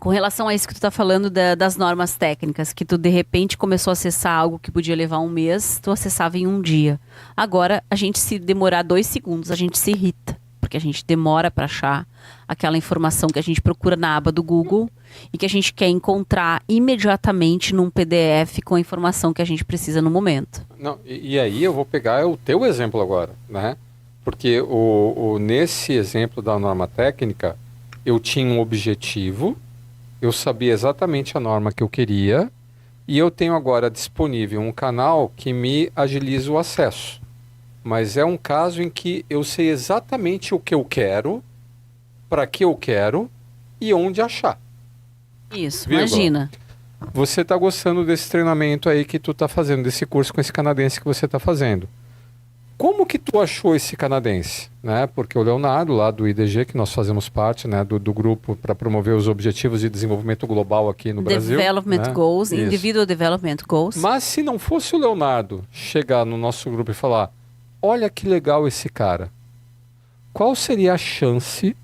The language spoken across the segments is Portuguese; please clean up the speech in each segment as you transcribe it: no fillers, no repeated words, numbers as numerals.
Com relação a isso que tu tá falando das normas técnicas, que tu de repente começou a acessar algo que podia levar um mês, tu acessava em um dia. Agora, a gente se demorar 2 segundos, a gente se irrita, porque a gente demora para achar aquela informação que a gente procura na aba do Google e que a gente quer encontrar imediatamente num PDF com a informação que a gente precisa no momento. Não, e aí eu vou pegar o teu exemplo agora, né? Porque nesse exemplo da norma técnica, eu tinha um objetivo, eu sabia exatamente a norma que eu queria e eu tenho agora disponível um canal que me agiliza o acesso. Mas é um caso em que eu sei exatamente o que eu quero, para que eu quero e onde achar. Isso, Vírgula. imagina. Você está gostando desse treinamento aí que tu está fazendo, desse curso com esse canadense que você está fazendo. Como que tu achou esse canadense? Né? Porque o Leonardo, lá do IDG, que nós fazemos parte, né, do grupo para promover os objetivos de desenvolvimento global aqui no Brasil. Development né? Goals, Isso. Individual Development Goals. Mas se não fosse o Leonardo chegar no nosso grupo e falar, olha que legal esse cara, qual seria a chance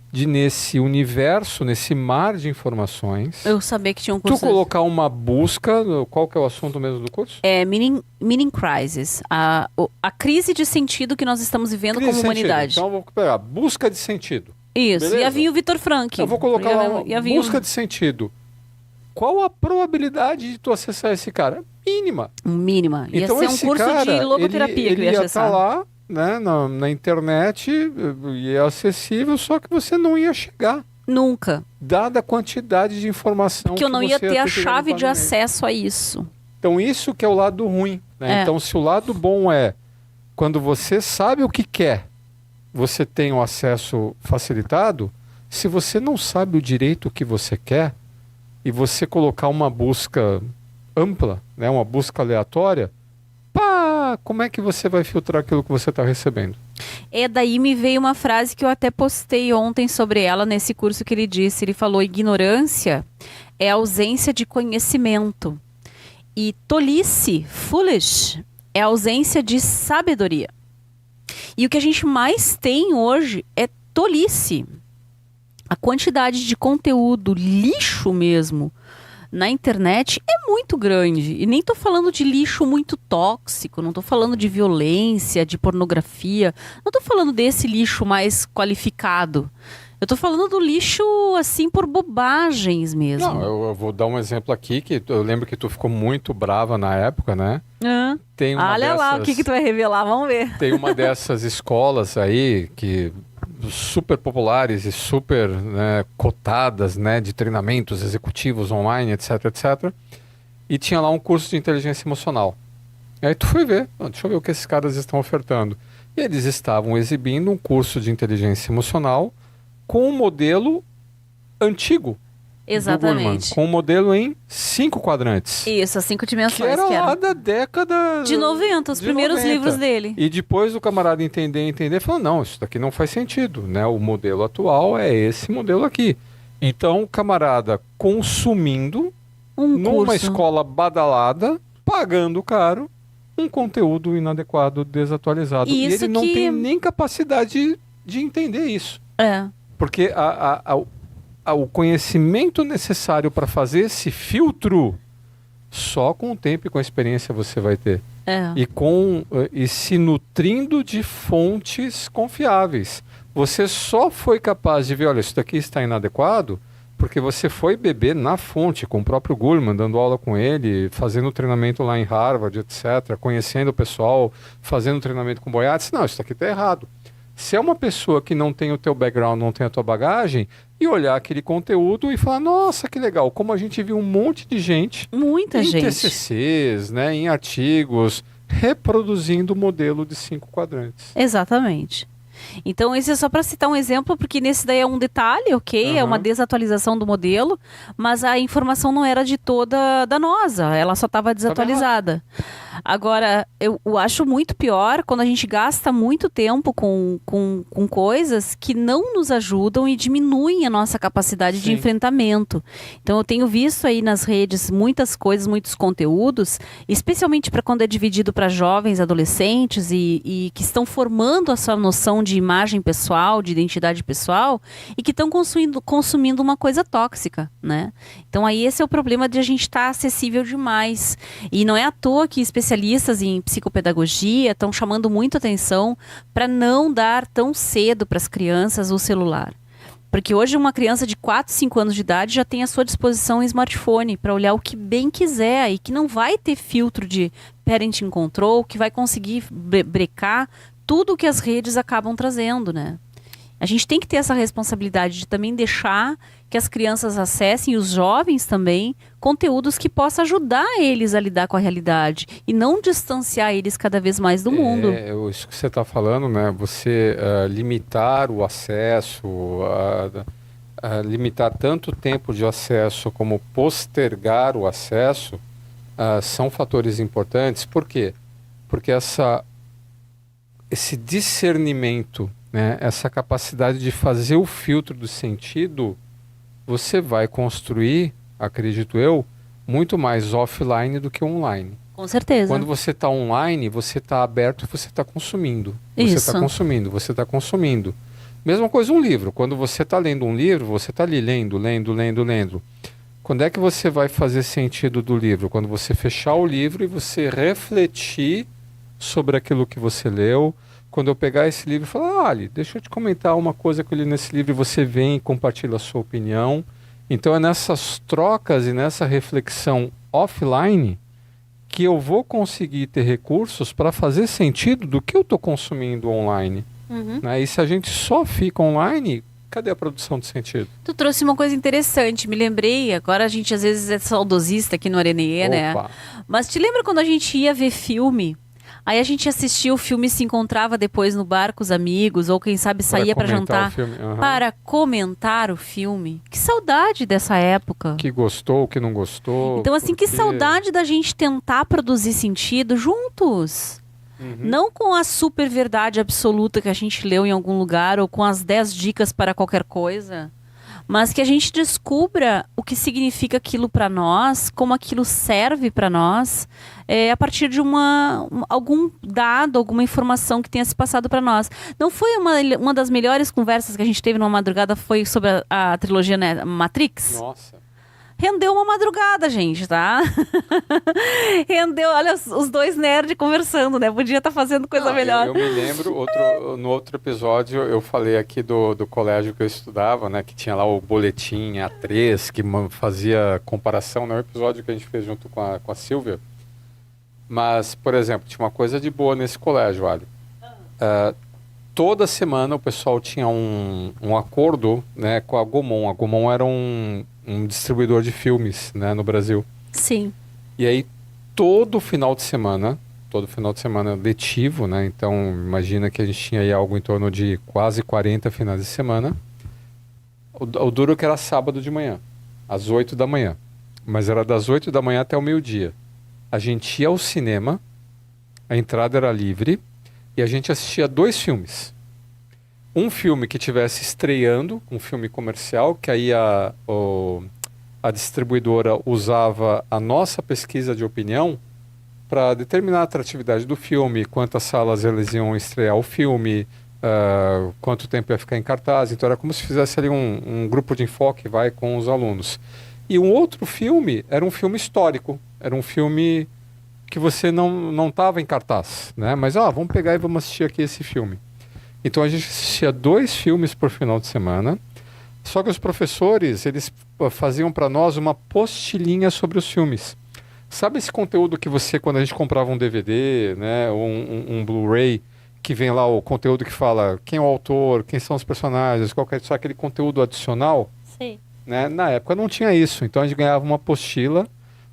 de nesse universo, nesse mar de informações, Eu sabia que tinha um tu curso... colocar uma busca, qual que é o assunto mesmo do curso? É meaning crisis, a crise de sentido que nós estamos vivendo Crise como de sentido. humanidade. Então eu vou pegar busca de sentido. Isso, beleza? ia vir o Vitor Frank. Eu vou colocar lá uma Ia vir busca de sentido. Qual a probabilidade de tu acessar esse cara? Mínima. mínima. Ia Então ser um esse curso cara, de logoterapia ele que eu ia ia acessar. estar lá, né, na internet, e é acessível, só que você não ia chegar. Nunca. Dada a quantidade de informação Porque eu não que ia você ter a que chave de levar no meio. acesso a isso. Então isso que é o lado ruim. Né? É. Então se o lado bom é quando você sabe o que quer, você tem o acesso facilitado. Se você não sabe o direito que você quer e você colocar uma busca ampla, né, uma busca aleatória, pá, como é que você vai filtrar aquilo que você está recebendo? Daí me veio uma frase que eu até postei ontem sobre ela nesse curso que ele disse. Ele falou: ignorância é ausência de conhecimento. E tolice, foolish, é ausência de sabedoria. E o que a gente mais tem hoje é tolice. A quantidade de conteúdo lixo mesmo na internet é muito grande. E nem tô falando de lixo muito tóxico, não tô falando de violência, de pornografia, não tô falando desse lixo mais qualificado. Eu tô falando do lixo, assim, por bobagens mesmo. Não, eu vou dar um exemplo aqui, que eu lembro que tu ficou muito brava na época, né? Tem uma Olha lá, o dessas- que tu vai revelar, vamos ver. Tem uma dessas escolas aí que super populares e super, né, cotadas, né, de treinamentos executivos online, etc, etc. E tinha lá um curso de inteligência emocional. E aí tu foi ver, deixa eu ver o que esses caras estão ofertando. E eles estavam exibindo um curso de inteligência emocional com um modelo antigo do Goleman, Exatamente. com um modelo em 5 quadrantes. Isso, as 5 Que dimensões era que lá eram. da década De 90, os de primeiros 90. livros dele. E depois o camarada entender, falou, não, isso daqui não faz sentido, né? O modelo atual é esse modelo aqui. Então o camarada consumindo Um numa curso. escola badalada, pagando caro, um conteúdo inadequado, desatualizado. E Isso ele não que- tem nem capacidade de entender isso. É. Porque o conhecimento necessário para fazer esse filtro, só com o tempo e com a experiência você vai ter. É. E se nutrindo de fontes confiáveis. Você só foi capaz de ver, olha, isso daqui está inadequado, porque você foi beber na fonte, com o próprio Goleman, dando aula com ele, fazendo treinamento lá em Harvard, etc., conhecendo o pessoal, fazendo treinamento com Boiates. Não, isso daqui está errado. Se é uma pessoa que não tem o teu background, não tem a tua bagagem, e olhar aquele conteúdo e falar, nossa, que legal, como a gente viu um monte de gente Muita em gente. TCCs, né, em artigos, reproduzindo o modelo de 5 quadrantes. Exatamente. Então, esse é só para citar um exemplo, porque nesse daí é um detalhe, ok? É uma Aham. desatualização do modelo, mas a informação não era de toda danosa, ela só estava desatualizada. Agora, eu acho muito pior quando a gente gasta muito tempo com coisas que não nos ajudam e diminuem a nossa capacidade de Sim. enfrentamento. Então, eu tenho visto aí nas redes muitas coisas, muitos conteúdos, especialmente para quando é dividido para jovens, adolescentes e que estão formando a sua noção de imagem pessoal, de identidade pessoal, e que estão consumindo uma coisa tóxica, né? Então, aí esse é o problema de a gente estar acessível demais. E não é à toa que especialistas em psicopedagogia estão chamando muito atenção para não dar tão cedo para as crianças o celular. Porque hoje uma criança de 4, 5 anos de idade já tem à sua disposição um smartphone para olhar o que bem quiser e que não vai ter filtro de parenting control, que vai conseguir brecar tudo o que as redes acabam trazendo, né? A gente tem que ter essa responsabilidade de também deixar que as crianças acessem, e os jovens também, conteúdos que possam ajudar eles a lidar com a realidade e não distanciar eles cada vez mais do mundo. Isso que você está falando, né? Você limitar o acesso, limitar tanto o tempo de acesso como postergar o acesso, são fatores importantes. Por quê? Porque esse discernimento, né? Essa capacidade de fazer o filtro do sentido, você vai construir, acredito eu, muito mais offline do que online. Com certeza. Quando você está online, você está aberto e você está consumindo. Você está consumindo, você está consumindo. Mesma coisa um livro. Quando você está lendo um livro, você está ali lendo. Quando é que você vai fazer sentido do livro? Quando você fechar o livro e você refletir sobre aquilo que você leu. Quando eu pegar esse livro e falar, Ali, deixa eu te comentar uma coisa que eu li nesse livro, e você vem e compartilha a sua opinião. Então é nessas trocas e nessa reflexão offline que eu vou conseguir ter recursos para fazer sentido do que eu estou consumindo online. Né? E se a gente só fica online, cadê a produção de sentido? Tu trouxe uma coisa interessante, me lembrei, agora a gente às vezes é saudosista aqui no Arenê, né? Mas te lembra quando a gente ia ver filme? Aí a gente assistia o filme e se encontrava depois no bar com os amigos, ou quem sabe saía para jantar para comentar o filme. Que saudade dessa época. Que gostou, que não gostou. Então assim, que saudade da gente tentar produzir sentido juntos. Não com a super verdade absoluta que a gente leu em algum lugar, ou com as 10 dicas para qualquer coisa. Mas que a gente descubra o que significa aquilo para nós, como aquilo serve para nós, a partir de algum dado, alguma informação que tenha se passado para nós. Não foi uma das melhores conversas que a gente teve numa madrugada, foi sobre a trilogia, né, Matrix? Nossa. Rendeu uma madrugada, gente, tá? Rendeu, olha, os dois nerds conversando, né? Podia estar fazendo coisa melhor. Eu me lembro, no outro episódio, eu falei aqui do colégio que eu estudava, né? Que tinha lá o boletim A3, que fazia comparação, né? O episódio que a gente fez junto com a Silvia. Mas, por exemplo, tinha uma coisa de boa nesse colégio, Ali. Toda semana o pessoal tinha um acordo, né, com a Gaumont. A Gaumont era um distribuidor de filmes, né, no Brasil. Sim. E aí, todo final de semana letivo, né, então imagina que a gente tinha aí algo em torno de quase 40 finais de semana. O duro que era sábado de manhã, às 8 da manhã. Mas era das 8 da manhã até o meio-dia. A gente ia ao cinema, a entrada era livre, e a gente assistia 2 filmes. Um filme que estivesse estreando, um filme comercial, que aí a distribuidora usava a nossa pesquisa de opinião para determinar a atratividade do filme, quantas salas eles iam estrear o filme, quanto tempo ia ficar em cartaz. Então era como se fizesse ali um grupo de enfoque, com os alunos. E um outro filme era um filme histórico, era um filme que você não estava em cartaz, né? Mas vamos pegar e vamos assistir aqui esse filme. Então a gente assistia 2 filmes por final de semana, só que os professores, eles faziam para nós uma postilhinha sobre os filmes. Sabe esse conteúdo que você, quando a gente comprava um DVD, né, ou um Blu-ray, que vem lá o conteúdo que fala quem é o autor, quem são os personagens, só aquele conteúdo adicional? Sim. Né? Na época não tinha isso, então a gente ganhava uma apostila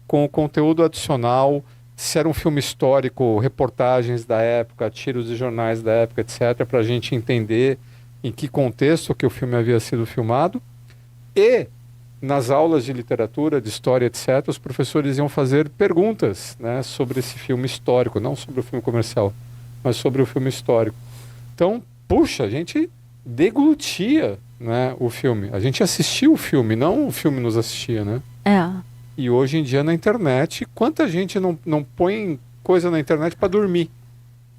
com o conteúdo adicional, se era um filme histórico, reportagens da época, tiros de jornais da época, etc., para a gente entender em que contexto que o filme havia sido filmado. E nas aulas de literatura, de história, etc., os professores iam fazer perguntas, né, sobre esse filme histórico, não sobre o filme comercial, mas sobre o filme histórico. Então, puxa, a gente deglutia, né, o filme. A gente assistia o filme, não o filme nos assistia, né? É. E hoje em dia na internet, quanta gente não põe coisa na internet para dormir?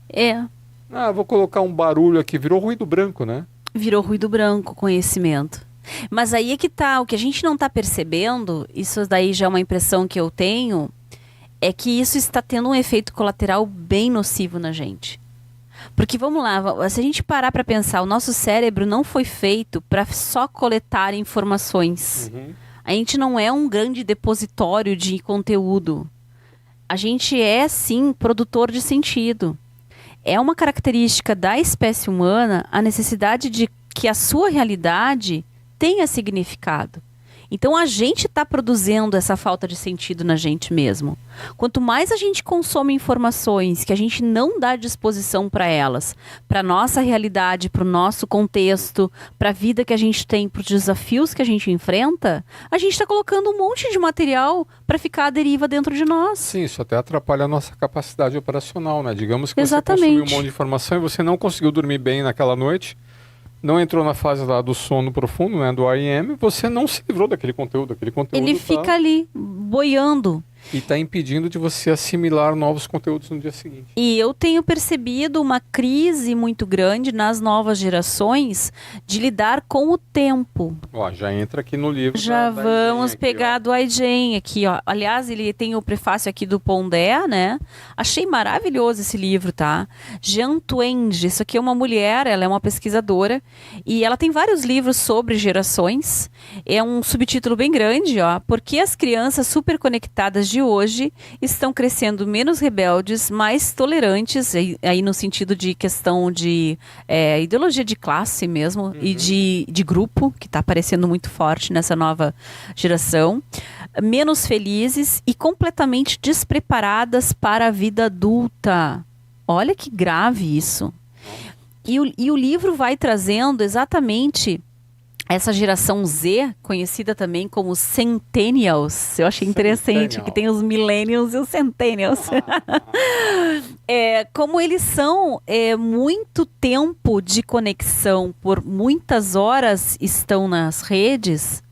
É. Ah, vou colocar um barulho aqui, virou ruído branco, né? Virou ruído branco, conhecimento. Mas aí é que tá, o que a gente não tá percebendo, isso daí já é uma impressão que eu tenho, é que isso está tendo um efeito colateral bem nocivo na gente. Porque vamos lá, se a gente parar para pensar, o nosso cérebro não foi feito para só coletar informações. A gente não é um grande depositório de conteúdo. A gente é, sim, produtor de sentido. É uma característica da espécie humana a necessidade de que a sua realidade tenha significado. Então a gente está produzindo essa falta de sentido na gente mesmo. Quanto mais a gente consome informações que a gente não dá disposição para elas, para a nossa realidade, para o nosso contexto, para a vida que a gente tem, para os desafios que a gente enfrenta, a gente está colocando um monte de material para ficar à deriva dentro de nós. Sim, isso até atrapalha a nossa capacidade operacional, né? Digamos que Exatamente. Você consumiu um monte de informação e você não conseguiu dormir bem naquela noite, não entrou na fase lá do sono profundo, né, do REM, você não se livrou daquele conteúdo. Ele fica ali, boiando. E está impedindo de você assimilar novos conteúdos no dia seguinte. E eu tenho percebido uma crise muito grande nas novas gerações de lidar com o tempo. Ó, já entra aqui no livro. Já da vamos Aigen pegar aqui, do Aigen aqui, ó. Aliás, ele tem o prefácio aqui do Pondé, né? Achei maravilhoso esse livro, tá? Jean Twenge, isso aqui é uma mulher, ela é uma pesquisadora e ela tem vários livros sobre gerações. É um subtítulo bem grande, ó. Por que as crianças superconectadas de hoje estão crescendo menos rebeldes, mais tolerantes, aí no sentido de questão de ideologia de classe mesmo, e de grupo, que está aparecendo muito forte nessa nova geração, menos felizes e completamente despreparadas para a vida adulta. Olha que grave isso. E o livro vai trazendo exatamente essa geração Z, conhecida também como Centennials. Eu achei interessante que tem os Millennials e os Centennials. Como eles são muito tempo de conexão, por muitas horas estão nas redes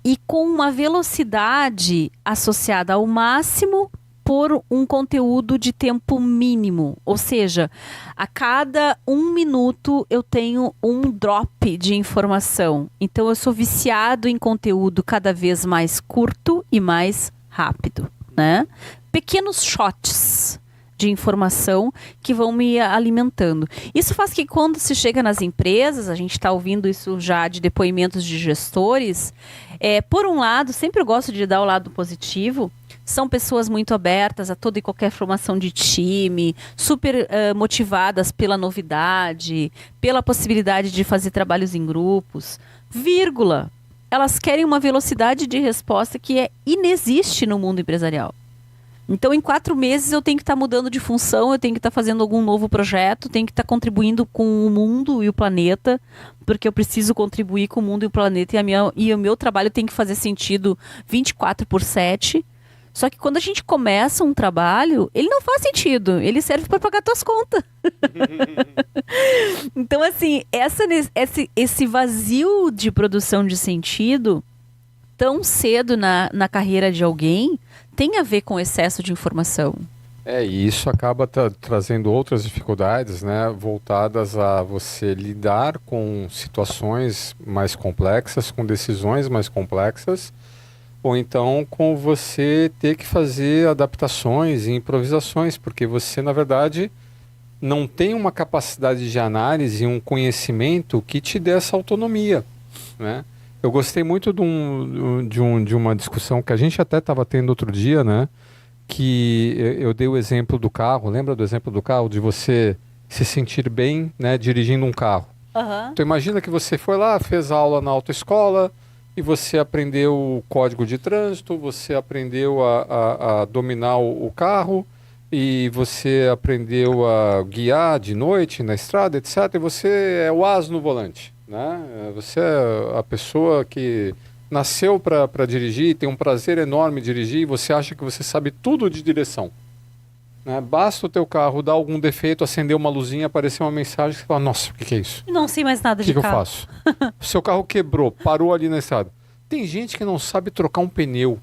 e com uma velocidade associada ao máximo por um conteúdo de tempo mínimo. Ou seja, a cada 1 minuto eu tenho um drop de informação. Então eu sou viciado em conteúdo cada vez mais curto e mais rápido, né? Pequenos shots de informação que vão me alimentando. Isso faz que quando se chega nas empresas, a gente está ouvindo isso já de depoimentos de gestores, por um lado, sempre eu gosto de dar o lado positivo, são pessoas muito abertas a toda e qualquer formação de time, super motivadas pela novidade, pela possibilidade de fazer trabalhos em grupos, vírgula. Elas querem uma velocidade de resposta que inexiste no mundo empresarial. Então, em 4 meses, eu tenho que estar mudando de função, eu tenho que estar fazendo algum novo projeto, tenho que estar contribuindo com o mundo e o planeta, porque eu preciso contribuir com o mundo e o planeta, e o meu trabalho tem que fazer sentido 24/7. Só que quando a gente começa um trabalho, ele não faz sentido, ele serve para pagar tuas contas. Então, assim, esse vazio de produção de sentido, tão cedo na carreira de alguém, tem a ver com excesso de informação. E isso acaba trazendo outras dificuldades, né, voltadas a você lidar com situações mais complexas, com decisões mais complexas, ou então com você ter que fazer adaptações e improvisações, porque você, na verdade, não tem uma capacidade de análise e um conhecimento que te dê essa autonomia, né? Eu gostei muito de uma discussão que a gente até estava tendo outro dia, né? Que eu dei o exemplo do carro, lembra do exemplo do carro? De você se sentir bem, né, dirigindo um carro. Uhum. Então imagina que você foi lá, fez aula na autoescola e você aprendeu o código de trânsito, você aprendeu a dominar o carro e você aprendeu a guiar de noite na estrada, etc. E você é o as no volante, né? Você é a pessoa que nasceu para dirigir, tem um prazer enorme em dirigir, e você acha que você sabe tudo de direção. Né? Basta o teu carro dar algum defeito, acender uma luzinha, aparecer uma mensagem, você fala, nossa, o que é isso? E não sei mais nada O de que eu carro. faço? O seu carro quebrou, parou ali na estrada. Tem gente que não sabe trocar um pneu.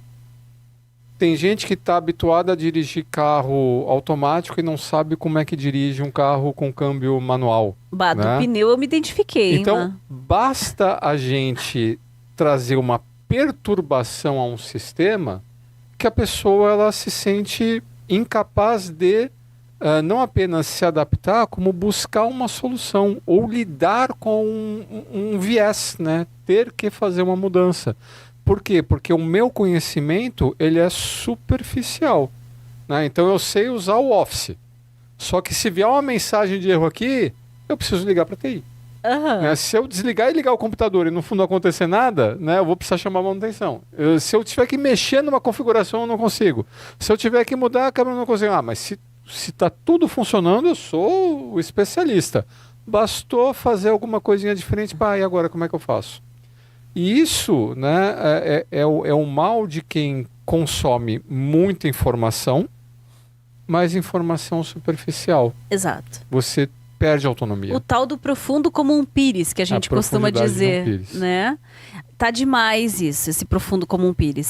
Tem gente que está habituada a dirigir carro automático e não sabe como é que dirige um carro com câmbio manual. Bah, do né? pneu eu me identifiquei, Então, hein, basta a gente trazer uma perturbação a um sistema que a pessoa ela se sente incapaz de não apenas se adaptar, como buscar uma solução ou lidar com um viés, né? Ter que fazer uma mudança. Por quê? Porque o meu conhecimento ele é superficial. Né? Então eu sei usar o Office. Só que se vier uma mensagem de erro aqui, eu preciso ligar para a TI. Aham. Né? Se eu desligar e ligar o computador e no fundo não acontecer nada, né, eu vou precisar chamar a manutenção. Se eu tiver que mexer numa configuração, eu não consigo. Se eu tiver que mudar a câmera, eu não consigo. Ah, mas se está tudo funcionando, eu sou o especialista. Bastou fazer alguma coisinha diferente. E agora como é que eu faço? E isso, né, é o mal de quem consome muita informação, mas informação superficial. Exato. Você perde a autonomia. O tal do profundo como um pires, que a gente costuma profundidade de um dizer, pires. né? Tá demais isso, esse profundo como um pires.